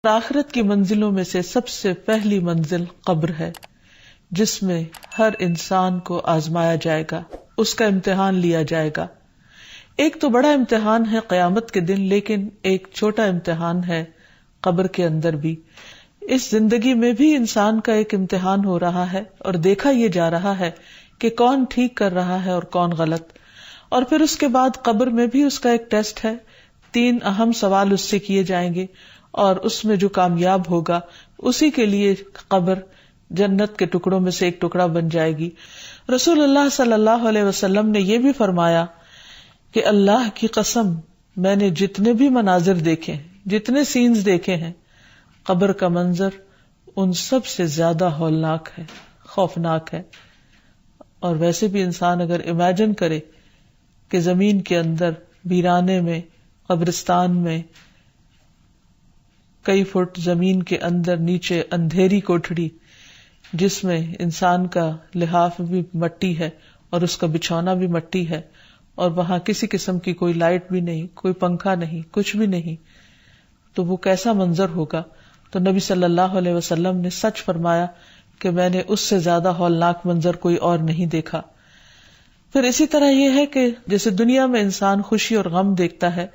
آخرت کی منزلوں میں سے سب سے پہلی منزل قبر ہے، جس میں ہر انسان کو آزمایا جائے گا، اس کا امتحان لیا جائے گا۔ ایک تو بڑا امتحان ہے قیامت کے دن، لیکن ایک چھوٹا امتحان ہے قبر کے اندر بھی۔ اس زندگی میں بھی انسان کا ایک امتحان ہو رہا ہے اور دیکھا یہ جا رہا ہے کہ کون ٹھیک کر رہا ہے اور کون غلط، اور پھر اس کے بعد قبر میں بھی اس کا ایک ٹیسٹ ہے۔ 3 اہم سوال اس سے کیے جائیں گے، اور اس میں جو کامیاب ہوگا اسی کے لیے قبر جنت کے ٹکڑوں میں سے ایک ٹکڑا بن جائے گی۔ رسول اللہ صلی اللہ علیہ وسلم نے یہ بھی فرمایا کہ اللہ کی قسم، میں نے جتنے بھی مناظر دیکھے، جتنے سینز دیکھے ہیں، قبر کا منظر ان سب سے زیادہ ہولناک ہے، خوفناک ہے۔ اور ویسے بھی انسان اگر امیجن کرے کہ زمین کے اندر ویرانے میں، قبرستان میں، کئی فٹ زمین کے اندر نیچے اندھیری کوٹھڑی، جس میں انسان کا لحاف بھی مٹی ہے اور اس کا بچھونا بھی مٹی ہے، اور وہاں کسی قسم کی کوئی لائٹ بھی نہیں، کوئی پنکھا نہیں، کچھ بھی نہیں، تو وہ کیسا منظر ہوگا۔ تو نبی صلی اللہ علیہ وسلم نے سچ فرمایا کہ میں نے اس سے زیادہ ہولناک منظر کوئی اور نہیں دیکھا۔ پھر اسی طرح یہ ہے کہ جیسے دنیا میں انسان خوشی اور غم دیکھتا ہے،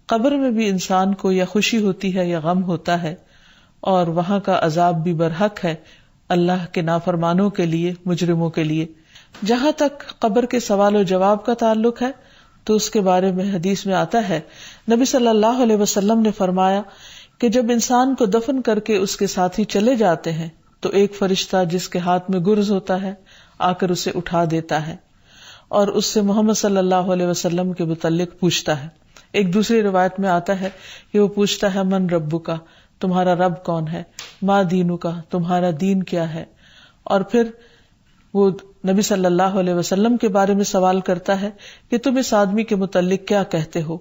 قبر میں بھی انسان کو یا خوشی ہوتی ہے یا غم ہوتا ہے، اور وہاں کا عذاب بھی برحق ہے اللہ کے نافرمانوں کے لیے، مجرموں کے لیے۔ جہاں تک قبر کے سوال و جواب کا تعلق ہے تو اس کے بارے میں حدیث میں آتا ہے، نبی صلی اللہ علیہ وسلم نے فرمایا کہ جب انسان کو دفن کر کے اس کے ساتھی چلے جاتے ہیں تو ایک فرشتہ جس کے ہاتھ میں گرز ہوتا ہے آ کر اسے اٹھا دیتا ہے اور اس سے محمد صلی اللہ علیہ وسلم کے متعلق پوچھتا ہے۔ ایک دوسری روایت میں آتا ہے کہ وہ پوچھتا ہے، من ربک کا، تمہارا رب کون ہے، ما دینک کا، تمہارا دین کیا ہے، اور پھر وہ نبی صلی اللہ علیہ وسلم کے بارے میں سوال کرتا ہے کہ تم اس آدمی کے متعلق کیا کہتے ہو؟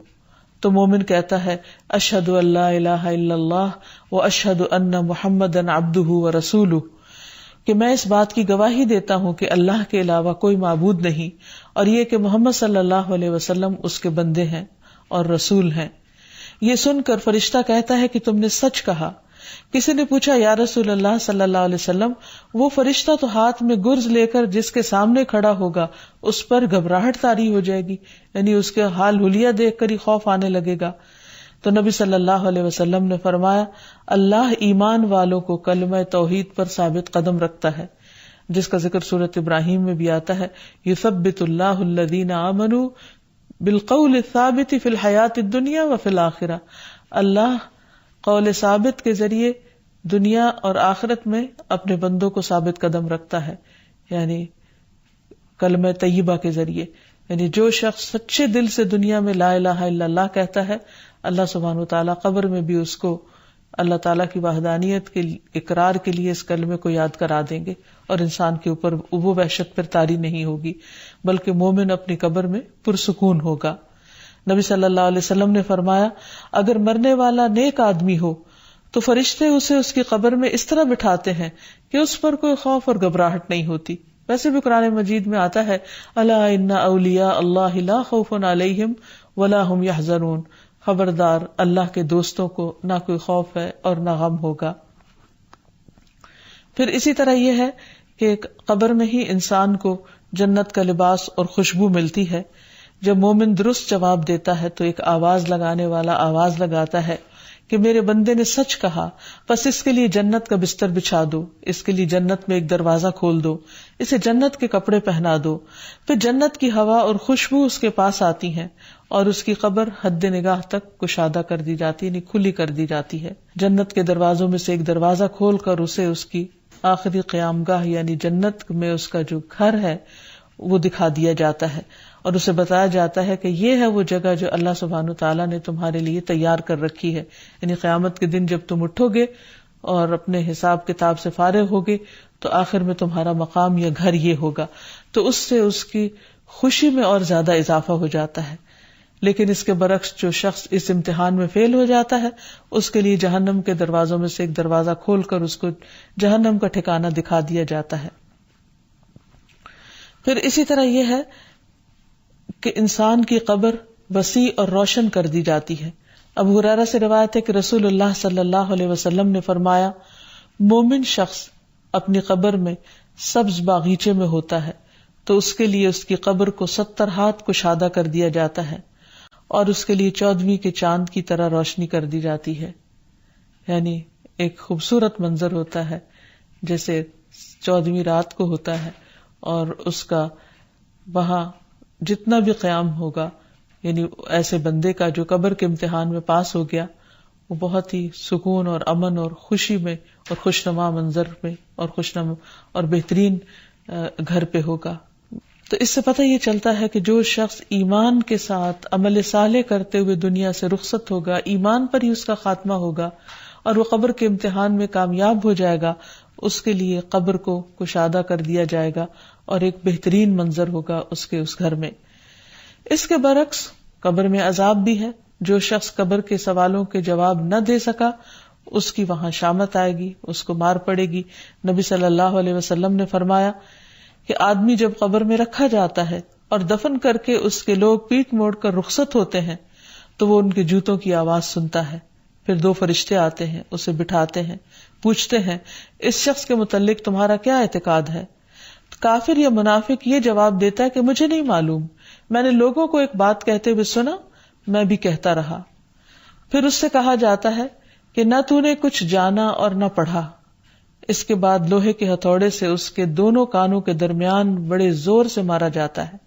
تو مومن کہتا ہے، اشہد ان لا الہ الا اللہ و اشہد ان محمدا عبدہ و رسولہ، کہ میں اس بات کی گواہی دیتا ہوں کہ اللہ کے علاوہ کوئی معبود نہیں، اور یہ کہ محمد صلی اللہ علیہ وسلم اس کے بندے ہیں اور رسول ہیں۔ یہ سن کر فرشتہ کہتا ہے کہ تم نے سچ کہا۔ کسی نے پوچھا، یا رسول اللہ صلی اللہ علیہ وسلم، وہ فرشتہ تو ہاتھ میں گرز لے کر جس کے سامنے کھڑا ہوگا اس پر گھبراہٹ طاری ہو جائے گی، یعنی اس کے حال حلیہ دیکھ کر ہی خوف آنے لگے گا۔ تو نبی صلی اللہ علیہ وسلم نے فرمایا، اللہ ایمان والوں کو کلمہ توحید پر ثابت قدم رکھتا ہے، جس کا ذکر سورۃ ابراہیم میں بھی آتا ہے، یثبت اللہ الذین آمنوا بالقول الثابت فی الحیات الدنیا وفی الآخرہ، اللہ قول ثابت کے ذریعے دنیا اور آخرت میں اپنے بندوں کو ثابت قدم رکھتا ہے، یعنی کلمہ طیبہ کے ذریعے۔ یعنی جو شخص سچے دل سے دنیا میں لا الہ الا اللہ کہتا ہے، اللہ سبحانہ وتعالیٰ قبر میں بھی اس کو اللہ تعالیٰ کی وحدانیت کے اقرار کے لیے اس کلمے کو یاد کرا دیں گے، اور انسان کے اوپر وہ وحشت پھر طاری نہیں ہوگی، بلکہ مومن اپنی قبر میں پرسکون ہوگا۔ نبی صلی اللہ علیہ وسلم نے فرمایا، اگر مرنے والا نیک آدمی ہو تو فرشتے اسے اس کی قبر میں اس طرح بٹھاتے ہیں کہ اس پر کوئی خوف اور گھبراہٹ نہیں ہوتی۔ ویسے بھی قرآن مجید میں آتا ہے، الا ان اولیاء اللہ لا خوف علیہم ولا هم یحزنون، خبردار اللہ کے دوستوں کو نہ کوئی خوف ہے اور نہ غم ہوگا۔ پھر اسی طرح یہ ہے کہ قبر میں ہی انسان کو جنت کا لباس اور خوشبو ملتی ہے۔ جب مومن درست جواب دیتا ہے تو ایک آواز لگانے والا آواز لگاتا ہے کہ میرے بندے نے سچ کہا، بس اس کے لیے جنت کا بستر بچھا دو، اس کے لیے جنت میں ایک دروازہ کھول دو، اسے جنت کے کپڑے پہنا دو۔ پھر جنت کی ہوا اور خوشبو اس کے پاس آتی ہیں اور اس کی قبر حد نگاہ تک کشادہ کر دی جاتی، یعنی کھلی کر دی جاتی ہے۔ جنت کے دروازوں میں سے ایک دروازہ کھول کر اسے اس کی آخری قیام گاہ یعنی جنت میں اس کا جو گھر ہے وہ دکھا دیا جاتا ہے، اور اسے بتایا جاتا ہے کہ یہ ہے وہ جگہ جو اللہ سبحانہ تعالیٰ نے تمہارے لیے تیار کر رکھی ہے۔ یعنی قیامت کے دن جب تم اٹھو گے اور اپنے حساب کتاب سے فارغ ہوگے تو آخر میں تمہارا مقام یا گھر یہ ہوگا، تو اس سے اس کی خوشی میں اور زیادہ اضافہ ہو جاتا ہے۔ لیکن اس کے برعکس جو شخص اس امتحان میں فیل ہو جاتا ہے، اس کے لیے جہنم کے دروازوں میں سے ایک دروازہ کھول کر اس کو جہنم کا ٹھکانہ دکھا دیا جاتا ہے۔ پھر اسی طرح یہ ہے کہ انسان کی قبر وسیع اور روشن کر دی جاتی ہے، ابو ہریرہ سے روایت ہے کہ رسول اللہ صلی اللہ علیہ وسلم نے فرمایا، مومن شخص اپنی قبر میں سبز باغیچے میں ہوتا ہے تو اس کے لیے اس کی قبر کو 70 ہاتھ کشادہ کر دیا جاتا ہے اور اس کے لیے 14ویں کے چاند کی طرح روشنی کر دی جاتی ہے. یعنی ایک خوبصورت منظر ہوتا ہے جیسے 14ویں رات کو ہوتا ہے، اور اس کا وہاں جتنا بھی قیام ہوگا، یعنی ایسے بندے کا جو قبر کے امتحان میں پاس ہو گیا، وہ بہت ہی سکون اور امن اور خوشی میں اور خوشنما منظر میں اور خوشنما اور بہترین گھر پہ ہوگا. تو اس سے پتہ یہ چلتا ہے کہ جو شخص ایمان کے ساتھ عمل صالح کرتے ہوئے دنیا سے رخصت ہوگا، ایمان پر ہی اس کا خاتمہ ہوگا اور وہ قبر کے امتحان میں کامیاب ہو جائے گا، اس کے لیے قبر کو کشادہ کر دیا جائے گا اور ایک بہترین منظر ہوگا اس کے اس گھر میں. اس کے برعکس قبر میں عذاب بھی ہے. جو شخص قبر کے سوالوں کے جواب نہ دے سکا، اس کی وہاں شامت آئے گی، اس کو مار پڑے گی. نبی صلی اللہ علیہ وسلم نے فرمایا کہ آدمی جب قبر میں رکھا جاتا ہے اور دفن کر کے اس کے لوگ پیٹ موڑ کر رخصت ہوتے ہیں تو وہ ان کے جوتوں کی آواز سنتا ہے. پھر 2 فرشتے آتے ہیں، اسے بٹھاتے ہیں، پوچھتے ہیں اس شخص کے متعلق تمہارا کیا اعتقاد ہے؟ کافر یا منافق یہ جواب دیتا ہے کہ مجھے نہیں معلوم، میں نے لوگوں کو ایک بات کہتے ہوئے سنا، میں بھی کہتا رہا. پھر اس سے کہا جاتا ہے کہ نہ تو نے کچھ جانا اور نہ پڑھا. اس کے بعد لوہے کے ہتھوڑے سے اس کے دونوں کانوں کے درمیان بڑے زور سے مارا جاتا ہے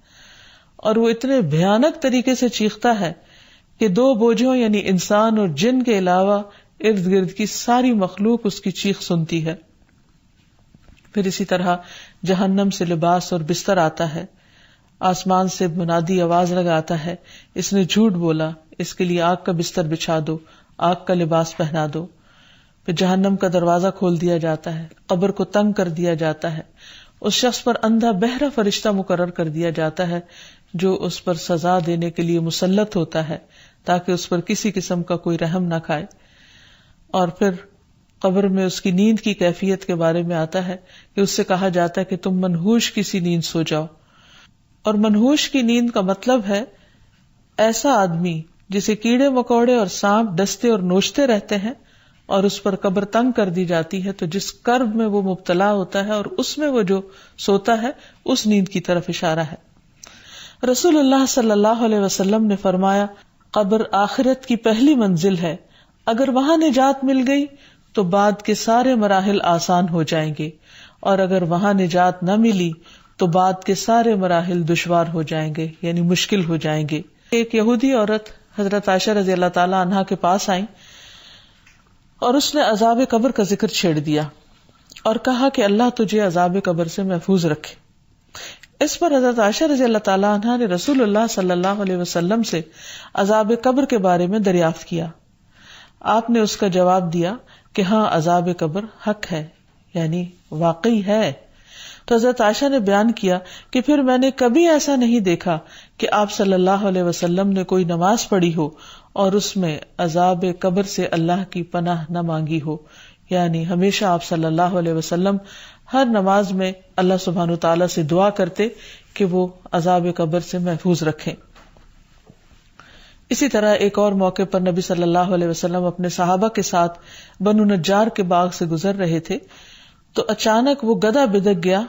اور وہ اتنے بھیانک طریقے سے چیختا ہے کہ 2 بوجھوں یعنی انسان اور جن کے علاوہ ارد گرد کی ساری مخلوق اس کی چیخ سنتی ہے. پھر اسی طرح جہنم سے لباس اور بستر آتا ہے. آسمان سے منادی آواز لگاتا ہے، اس نے جھوٹ بولا، اس کے لیے آگ کا بستر بچھا دو، آگ کا لباس پہنا دو. پھر جہنم کا دروازہ کھول دیا جاتا ہے، قبر کو تنگ کر دیا جاتا ہے. اس شخص پر اندھا بہرا فرشتہ مقرر کر دیا جاتا ہے جو اس پر سزا دینے کے لیے مسلط ہوتا ہے تاکہ اس پر کسی قسم کا کوئی رحم نہ کھائے. اور پھر قبر میں اس کی نیند کی کیفیت کے بارے میں آتا ہے کہ اس سے کہا جاتا ہے کہ تم منحوش کسی نیند سو جاؤ. اور منحوش کی نیند کا مطلب ہے ایسا آدمی جسے کیڑے مکوڑے اور سانپ ڈستے اور نوچتے رہتے ہیں اور اس پر قبر تنگ کر دی جاتی ہے، تو جس کرب میں وہ مبتلا ہوتا ہے اور اس میں وہ جو سوتا ہے اس نیند کی طرف اشارہ ہے. رسول اللہ صلی اللہ علیہ وسلم نے فرمایا، قبر آخرت کی پہلی منزل ہے، اگر وہاں نجات مل گئی تو بعد کے سارے مراحل آسان ہو جائیں گے، اور اگر وہاں نجات نہ ملی تو بعد کے سارے مراحل دشوار ہو جائیں گے، یعنی مشکل ہو جائیں گے. ایک یہودی عورت حضرت عائشہ رضی اللہ تعالی عنہا کے پاس آئی اور اس نے عذاب قبر کا ذکر چھیڑ دیا اور کہا کہ اللہ تجھے عذاب قبر سے محفوظ رکھے. اس پر حضرت عائشہ رضی اللہ تعالی عنہا نے رسول اللہ صلی اللہ علیہ وسلم سے عذاب قبر کے بارے میں دریافت کیا. آپ نے اس کا جواب دیا کہ ہاں، عذاب قبر حق ہے، یعنی واقعی ہے. تو حضرت عائشہ نے بیان کیا کہ پھر میں نے کبھی ایسا نہیں دیکھا کہ آپ صلی اللہ علیہ وسلم نے کوئی نماز پڑھی ہو اور اس میں عذاب قبر سے اللہ کی پناہ نہ مانگی ہو. یعنی ہمیشہ آپ صلی اللہ علیہ وسلم ہر نماز میں اللہ سبحانہ وتعالی سے دعا کرتے کہ وہ عذاب قبر سے محفوظ رکھیں. اسی طرح ایک اور موقع پر نبی صلی اللہ علیہ وسلم اپنے صحابہ کے ساتھ بنو نجار کے باغ سے گزر رہے تھے تو اچانک وہ گدھا بدک گیا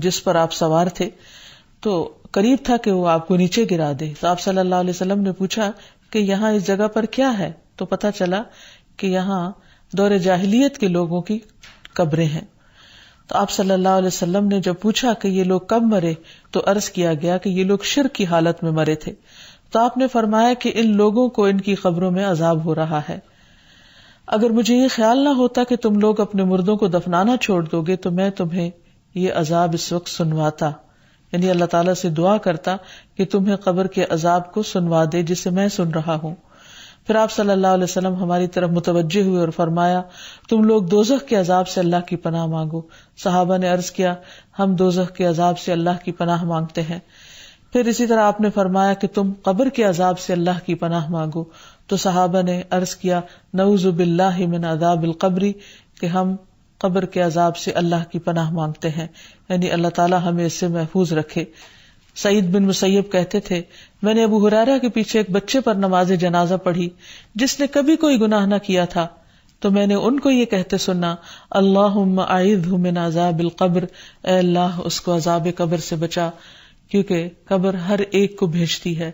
جس پر آپ سوار تھے، تو قریب تھا کہ وہ آپ کو نیچے گرا دے. تو آپ صلی اللہ علیہ وسلم نے پوچھا کہ یہاں اس جگہ پر کیا ہے؟ تو پتہ چلا کہ یہاں دور جاہلیت کے لوگوں کی قبریں ہیں. تو آپ صلی اللہ علیہ وسلم نے جب پوچھا کہ یہ لوگ کب مرے تو عرض کیا گیا کہ یہ لوگ شرک کی حالت میں مرے تھے. تو آپ نے فرمایا کہ ان لوگوں کو ان کی قبروں میں عذاب ہو رہا ہے. اگر مجھے یہ خیال نہ ہوتا کہ تم لوگ اپنے مردوں کو دفنانا چھوڑ دو گے تو میں تمہیں یہ عذاب اس وقت سنواتا، یعنی اللہ تعالیٰ سے دعا کرتا کہ تمہیں قبر کے عذاب کو سنوا دے جسے میں سن رہا ہوں. پھر آپ صلی اللہ علیہ وسلم ہماری طرف متوجہ ہوئے اور فرمایا، تم لوگ دوزخ کے عذاب سے اللہ کی پناہ مانگو. صحابہ نے عرض کیا، ہم دوزخ کے عذاب سے اللہ کی پناہ مانگتے ہیں. پھر اسی طرح آپ نے فرمایا کہ تم قبر کے عذاب سے اللہ کی پناہ مانگو. تو صحابہ نے عرض کیا، نعوذ باللہ من عذاب القبر، کہ ہم قبر کے عذاب سے اللہ کی پناہ مانگتے ہیں، یعنی اللہ تعالیٰ ہمیں اس سے محفوظ رکھے. سعید بن مسیب کہتے تھے میں نے ابو ہریرہ کے پیچھے ایک بچے پر نماز جنازہ پڑھی جس نے کبھی کوئی گناہ نہ کیا تھا، تو میں نے ان کو یہ کہتے سنا اللہم اعذہ من عذاب القبر، اے اللہ اس کو عذاب قبر سے بچا، کیونکہ قبر ہر ایک کو بھیجتی ہے،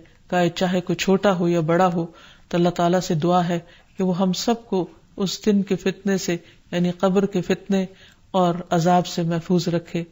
چاہے کوئی چھوٹا ہو یا بڑا ہو۔ تو اللہ تعالیٰ سے دعا ہے کہ وہ ہم سب کو اس دن کے فتنے سے یعنی قبر کے فتنے اور عذاب سے محفوظ رکھے۔